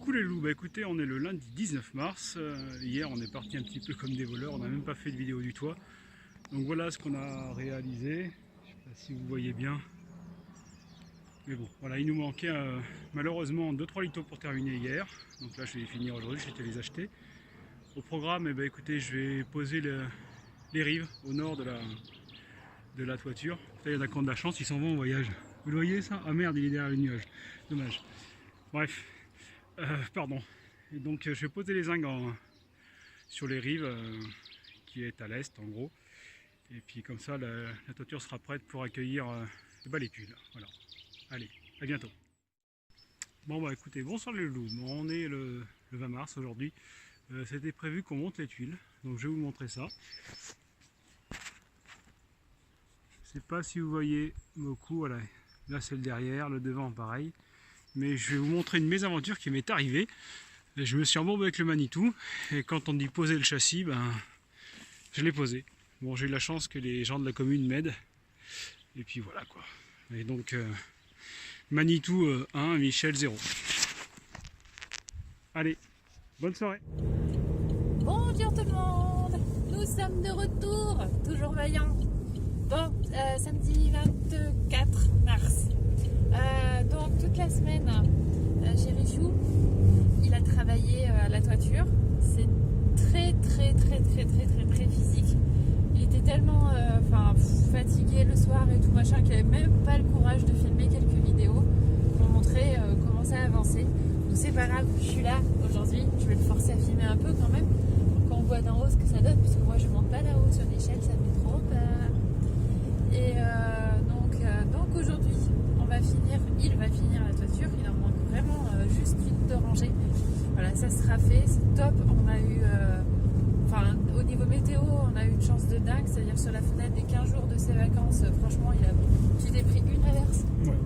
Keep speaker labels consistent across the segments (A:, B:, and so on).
A: Coucou les loups, bah écoutez, on est le lundi 19 mars. Hier on est parti un petit peu comme des voleurs, on n'a même pas fait de vidéo du toit. Donc voilà ce qu'on a réalisé. Je sais pas si vous voyez bien. Mais bon, voilà, il nous manquait malheureusement 2-3 litos pour terminer hier. Donc là je vais les finir aujourd'hui, je vais les acheter. Au programme, écoutez, je vais poser les rives au nord de la toiture. Là, il y en a qui ont de la chance, ils s'en vont en voyage. Vous le voyez ça? Ah merde, il est derrière le nuage. Dommage. Bref. Pardon. Et donc je vais poser les zincs sur les rives qui est à l'est en gros. Et puis comme ça la toiture sera prête pour accueillir les tuiles. Voilà. Allez, à bientôt. Bon bah écoutez, bonsoir les loups. Bon, on est le 20 mars aujourd'hui. C'était prévu qu'on monte les tuiles. Donc je vais vous montrer ça. Je sais pas si vous voyez beaucoup. Voilà. Là c'est le derrière, le devant pareil. Mais je vais vous montrer une mésaventure qui m'est arrivée. Je me suis embourbé avec le Manitou et quand on dit poser le châssis, je l'ai posé. Bon, j'ai eu la chance que les gens de la commune m'aident et puis voilà quoi. Et donc Manitou 1, Michel 0. Allez, bonne soirée.
B: Bonjour tout le monde, nous sommes de retour, toujours vaillants. Bon, samedi 24 mars. Donc toute la semaine, chez Richou, il a travaillé à la toiture. C'est très physique. Il était tellement fatigué le soir et tout machin qu'il n'avait même pas le courage de filmer quelques vidéos pour montrer comment ça avançait. Donc c'est pas grave, je suis là aujourd'hui, je vais le forcer à filmer un peu quand même pour qu'on voit d'en haut ce que ça donne, puisque moi je monte pas là-haut sur l'échelle, ça me fait trop peur. Et donc aujourd'hui il va finir la toiture, il en manque vraiment juste une de rangée. Voilà, ça sera fait, c'est top. On a eu, au niveau météo, on a eu une chance de dingue, c'est-à-dire sur la fenêtre des 15 jours de ses vacances, franchement, tu t'es pris une averse.
A: Ouais,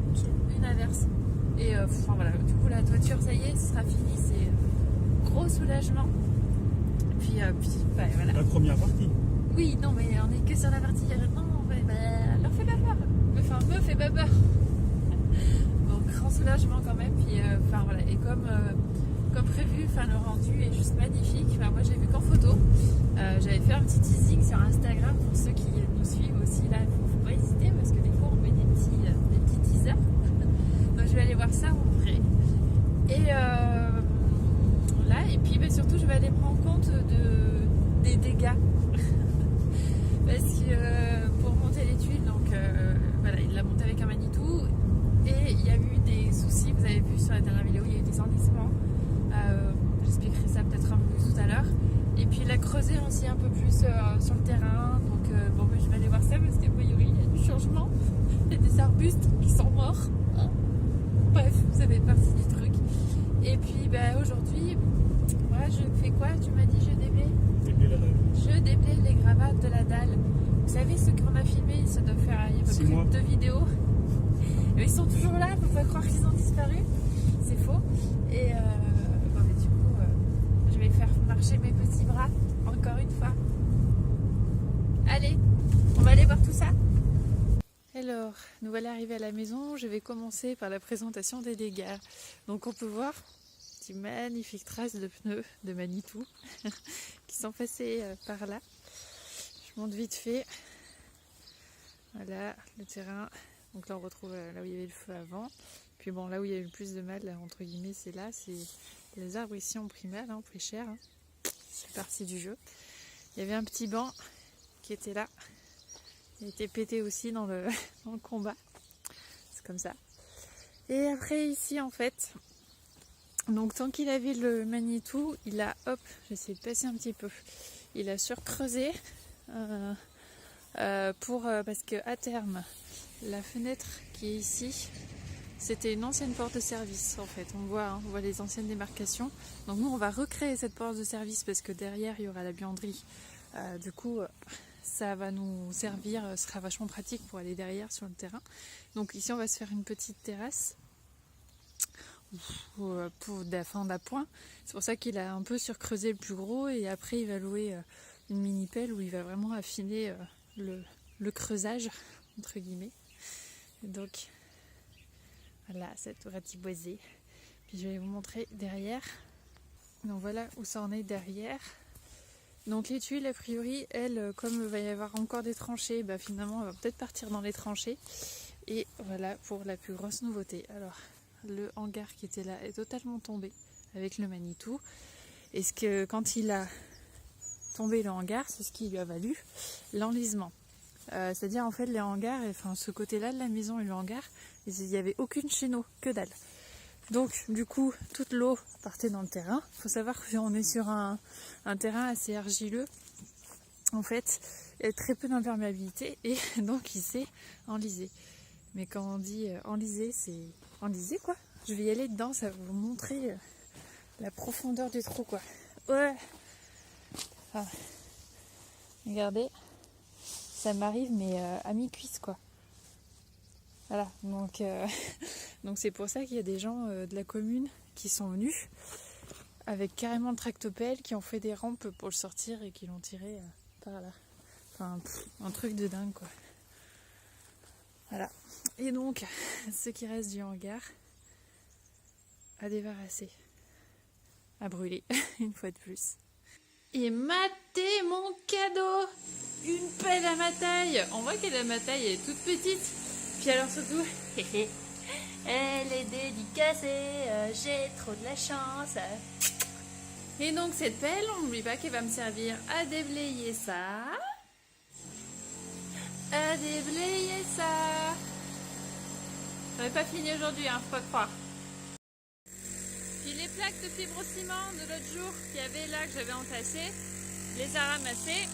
B: une averse. Et voilà, du coup, la toiture, ça y est, ce sera fini, c'est gros soulagement. Puis voilà.
A: La première partie.
B: Oui, non, mais on est que sur la partie. Non, leur fait pas peur. Enfin, me fait pas peur. Donc, grand soulagement quand même. Puis, voilà. Et comme prévu, le rendu est juste magnifique. Moi, j'ai vu qu'en photo. J'avais fait un petit teasing sur Instagram pour ceux qui nous suivent aussi. Là, faut pas hésiter parce que des fois, on met des petits teasers. Donc, je vais aller voir ça en vrai. Et et puis surtout, je vais aller prendre compte des dégâts. Parce que pour monter les tuiles, il l'a monté avec un Manitou et il y a eu des soucis, vous avez vu sur la dernière vidéo, il y a eu des enlissements. J'expliquerai ça peut-être un peu plus tout à l'heure. Et puis il a creusé aussi un peu plus sur le terrain. Donc je vais aller voir ça parce qu'a priori il y a du changement. Il y a des arbustes qui sont morts. Hein. Bref, ça fait partie du truc. Et puis aujourd'hui, moi je fais quoi? Tu m'as dit je déblaye? Je déblaye les gravats de la dalle. Vous savez, ceux qu'on a filmés, ça doit faire il y a à peu près 2 vidéos. Et ils sont toujours là, vous pouvez croire qu'ils ont disparu. C'est faux. Et du coup, je vais faire marcher mes petits bras encore une fois. Allez, on va aller voir tout ça. Alors, nous voilà arrivés à la maison. Je vais commencer par la présentation des dégâts. Donc on peut voir des magnifiques traces de pneus de Manitou qui sont passées par là. Je monte vite fait. Voilà le terrain. Donc là on retrouve là où il y avait le feu avant. Puis bon, là où il y a eu le plus de mal, là, entre guillemets, c'est là. C'est les arbres ici ont pris mal, ont pris cher. C'est partie du jeu. Il y avait un petit banc qui était là. Il a été pété aussi dans le combat. C'est comme ça. Et après ici en fait, donc tant qu'il avait le Manitou, il a, j'ai essayé de passer un petit peu. Il a surcreusé parce que à terme, la fenêtre qui est ici, c'était une ancienne porte de service en fait. On voit les anciennes démarcations. Donc nous on va recréer cette porte de service parce que derrière il y aura la buanderie. Du coup ça va nous servir, ce sera vachement pratique pour aller derrière sur le terrain. Donc ici on va se faire une petite terrasse pour d'appoint. C'est pour ça qu'il a un peu surcreusé le plus gros et après il va louer une mini pelle où il va vraiment affiner le creusage entre guillemets. Et donc voilà, ça tout ratiboisé. Puis je vais vous montrer derrière. Donc voilà où ça en est derrière. Donc les tuiles, a priori, elles, comme il va y avoir encore des tranchées, bah finalement on va peut-être partir dans les tranchées. Et voilà pour la plus grosse nouveauté. Alors le hangar qui était là est totalement tombé avec le Manitou. Et quand il a tombé le hangar, c'est ce qui lui a valu l'enlisement. C'est-à-dire en fait les hangars, enfin ce côté-là de la maison et le hangar, il n'y avait aucune chéneau, que dalle. Donc du coup toute l'eau partait dans le terrain. Il faut savoir qu'on est sur un terrain assez argileux. En fait, il y a très peu d'imperméabilité et donc il s'est enlisé. Mais quand on dit enlisé, c'est enlisé quoi. Je vais y aller dedans, ça va vous montrer la profondeur du trou quoi. Ouais. Ah. Regardez, ça m'arrive mais à mi-cuisse quoi. Voilà, donc donc c'est pour ça qu'il y a des gens de la commune qui sont venus avec carrément le tractopelle, qui ont fait des rampes pour le sortir et qui l'ont tiré par là. Enfin, un truc de dingue quoi. Voilà. Et donc, ce qui reste du hangar à débarrasser, à brûler, une fois de plus. Et matez mon cadeau! Une pelle à ma taille! On voit qu'elle a ma taille, elle est toute petite. Puis alors surtout, elle est dédicacée, j'ai trop de la chance. Et donc cette pelle, on n'oublie pas qu'elle va me servir à déblayer ça. À déblayer ça. J'aurais pas fini aujourd'hui, hein, faut pas croire. Puis les plaques de fibrociment de l'autre jour qu'il y avait là que j'avais entassées, je les ai ramassées.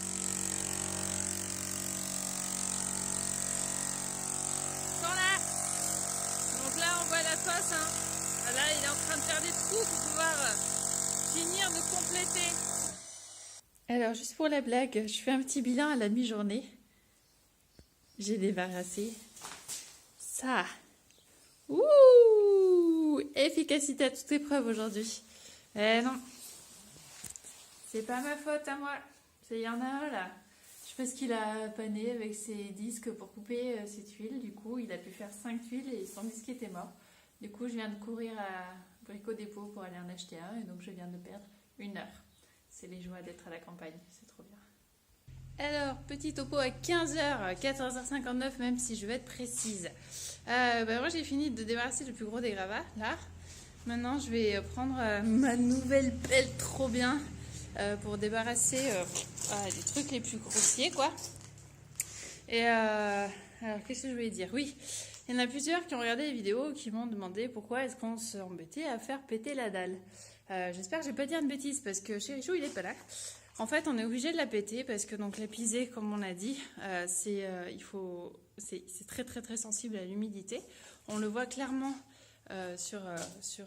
B: Sont là. Donc là on voit la fosse. Hein. Là il est en train de faire des trous pour pouvoir finir de compléter. Alors juste pour la blague, je fais un petit bilan à la mi-journée. J'ai débarrassé ça. Ouh, efficacité à toute épreuve aujourd'hui. Eh non, c'est pas ma faute à moi. Il y en a un là. Je sais pas ce qu'il a pané avec ses disques pour couper ses tuiles. Du coup, il a pu faire 5 tuiles et son disque était mort. Du coup, je viens de courir à Brico Dépôt pour aller en acheter un et donc je viens de perdre 1 heure. C'est les joies d'être à la campagne, c'est trop bien. Alors, petit topo à 15h, 14h59 même si je vais être précise. Moi j'ai fini de débarrasser le plus gros des gravats, là. Maintenant je vais prendre ma nouvelle pelle trop bien pour débarrasser les trucs les plus grossiers quoi. Et alors qu'est-ce que je voulais dire? Oui, il y en a plusieurs qui ont regardé les vidéos qui m'ont demandé pourquoi est-ce qu'on s'embêtait à faire péter la dalle. J'espère que je vais pas dire une bêtise parce que Chérichou il est pas là. En fait, on est obligé de la péter parce que donc la pisée, comme on a dit, c'est très très très sensible à l'humidité. On le voit clairement sur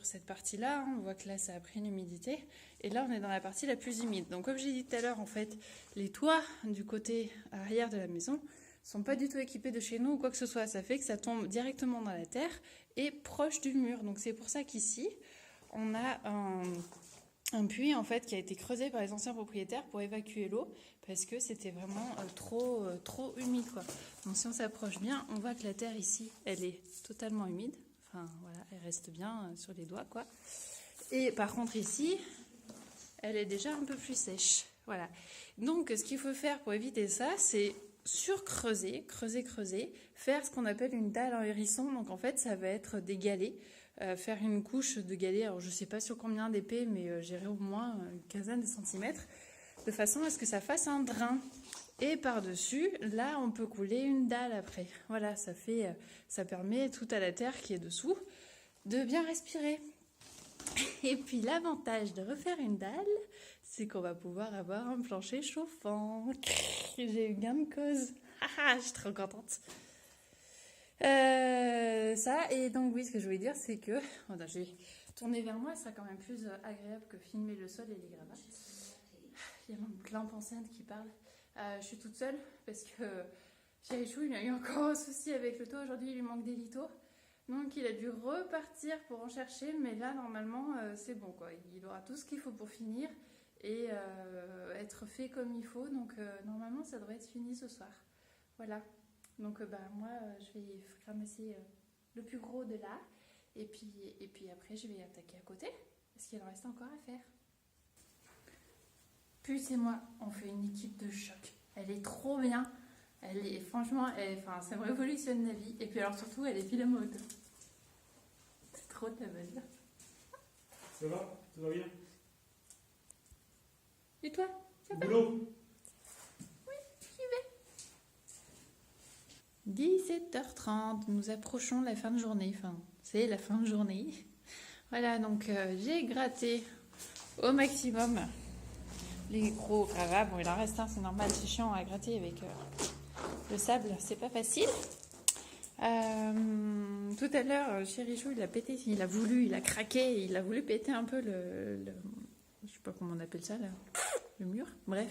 B: cette partie-là. Hein. On voit que là, ça a pris une humidité. Et là, on est dans la partie la plus humide. Donc, comme j'ai dit tout à l'heure, en fait, les toits du côté arrière de la maison sont pas du tout équipés de chez nous ou quoi que ce soit. Ça fait que ça tombe directement dans la terre et proche du mur. Donc, c'est pour ça qu'ici, on a un puits en fait qui a été creusé par les anciens propriétaires pour évacuer l'eau parce que c'était vraiment trop humide quoi. Donc si on s'approche bien, on voit que la terre ici, elle est totalement humide. Enfin voilà, elle reste bien sur les doigts quoi. Et par contre ici, elle est déjà un peu plus sèche. Voilà. Donc ce qu'il faut faire pour éviter ça, c'est surcreuser, creuser, faire ce qu'on appelle une dalle en hérisson. Donc en fait, ça va être des galets. Faire une couche de galets, alors je sais pas sur combien d'épais, mais j'irai au moins une quinzaine de centimètres, de façon à ce que ça fasse un drain. Et par-dessus, là, on peut couler une dalle après. Voilà, ça permet tout à la terre qui est dessous de bien respirer. Et puis l'avantage de refaire une dalle, c'est qu'on va pouvoir avoir un plancher chauffant. J'ai eu gain de cause. Je suis trop contente. Ça, et donc oui, ce que je voulais dire, c'est que je vais tourner vers moi, ça sera quand même plus agréable que filmer le sol et les gravats. Il y a mon lampe enceinte qui parle. Je suis toute seule parce que Chérichou, il a eu encore un souci avec le toit. Aujourd'hui, il lui manque des lithos. Donc il a dû repartir pour en chercher, mais là, normalement, c'est bon quoi. Il aura tout ce qu'il faut pour finir et être fait comme il faut. Donc normalement, ça devrait être fini ce soir. Voilà. Donc moi, je vais ramasser le plus gros de là. Et puis après, je vais attaquer à côté, parce qu'il en reste encore à faire. Puce et moi, on fait une équipe de choc. Elle est trop bien. Elle est, franchement, ça me révolutionne la vie. Et puis alors surtout, elle est pile à mode. C'est trop de la bonne.
A: Ça va? Ça va bien?
B: Et toi? Ça va?
A: Boulot?
B: Oui, j'y vais. 17h30, nous approchons la fin de journée. Enfin, c'est la fin de journée. Voilà, donc j'ai gratté au maximum les gros gravats. Bon, il en reste un, c'est normal, c'est chiant à gratter avec le sable, c'est pas facile. Tout à l'heure, Chérichou, il a craqué, il a voulu péter un peu je sais pas comment on appelle ça, là, le mur, bref.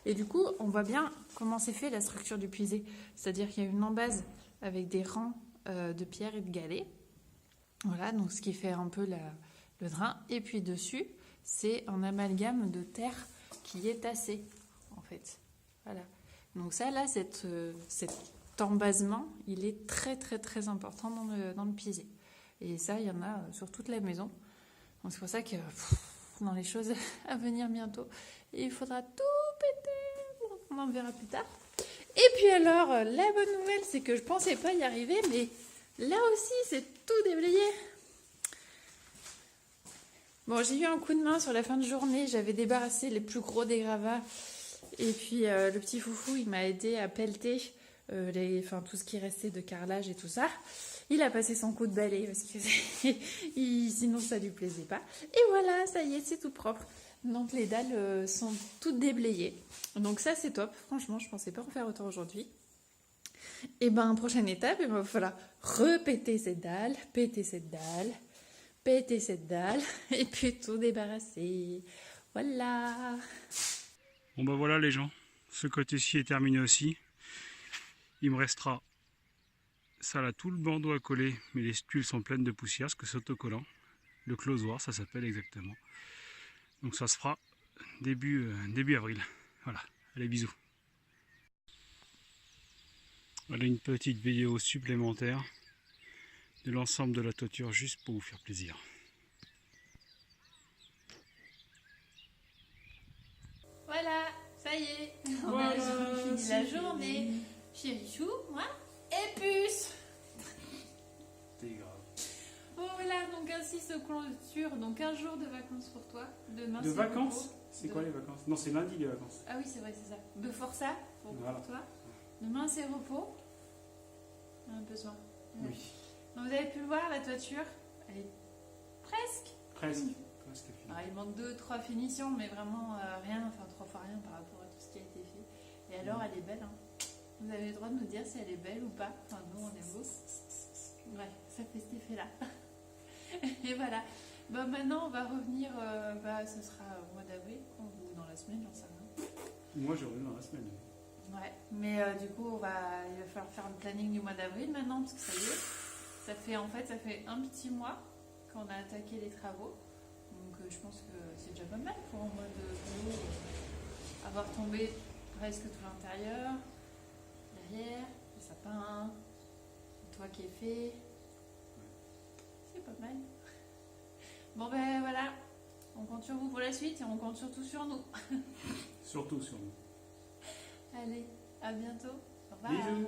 B: Et du coup, on voit bien comment c'est fait la structure du puisé. C'est-à-dire qu'il y a une embase avec des rangs de pierres et de galets. Voilà, donc ce qui fait un peu le drain. Et puis dessus, c'est un amalgame de terre qui est tassé, en fait. Voilà. Donc ça, là, cet embasement, il est très, très, très important dans le pisé. Et ça, il y en a sur toute la maison. Donc c'est pour ça que dans les choses à venir bientôt, il faudra tout péter. On en verra plus tard. Et puis alors, la bonne nouvelle, c'est que je pensais pas y arriver, mais là aussi, c'est tout déblayé. Bon, j'ai eu un coup de main sur la fin de journée. J'avais débarrassé les plus gros des gravats. Et puis, le petit foufou, il m'a aidé à pelleter tout ce qui restait de carrelage et tout ça. Il a passé son coup de balai parce que sinon, ça lui plaisait pas. Et voilà, ça y est, c'est tout propre. Donc, les dalles sont toutes déblayées. Donc, ça, c'est top. Franchement, je pensais pas en faire autant aujourd'hui. Et ben, prochaine étape, il va falloir repéter cette dalle, péter cette dalle, péter cette dalle, et puis tout débarrasser. Voilà.
A: Bon bah voilà les gens, ce côté-ci est terminé aussi. Il me restera ça là, tout le bandeau à coller, mais les tuiles sont pleines de poussière, parce que c'est autocollant. Le closoir, ça s'appelle exactement. Donc ça se fera début avril. Voilà, allez bisous. Voilà une petite vidéo supplémentaire de l'ensemble de la toiture, juste pour vous faire plaisir.
B: Voilà, ça y est,
A: Voilà,
B: on a fini la journée. Chérichou, moi et Puce.
A: C'est grave.
B: Bon voilà, donc ainsi se clôture donc un jour de vacances pour toi. Demain,
A: De vacances?
B: repos.
A: C'est quoi les vacances? Non, c'est lundi les vacances.
B: Ah oui, c'est vrai, c'est ça. De forçat pour
A: Voilà.
B: toi. Demain, c'est repos. On a un besoin. Ouais.
A: Oui.
B: Donc vous avez pu le voir, la toiture, elle est presque.
A: Presque fini.
B: Alors, il manque 2-3 finitions, mais vraiment rien, enfin 3 fois rien par rapport à tout ce qui a été fait. Et alors, elle est belle, hein. Vous avez le droit de nous dire si elle est belle ou pas. Enfin, nous, on est beau. Ouais, ça fait cet effet-là. Et voilà. Bon, maintenant, on va revenir, ce sera au mois d'avril, ou dans la semaine, j'en sais rien.
A: Moi, je reviens dans la semaine.
B: Ouais, mais du coup, il va falloir faire le planning du mois d'avril maintenant, parce que ça y est. Ça fait un petit mois qu'on a attaqué les travaux. Donc, je pense que c'est déjà pas mal pour un mois de boulot. Avoir tombé presque tout l'intérieur, derrière, le sapin, le toit qui est fait. C'est pas mal. Bon ben voilà, on compte sur vous pour la suite et on compte surtout sur nous.
A: Surtout sur nous.
B: Allez, à bientôt. Au revoir.
A: Bisous.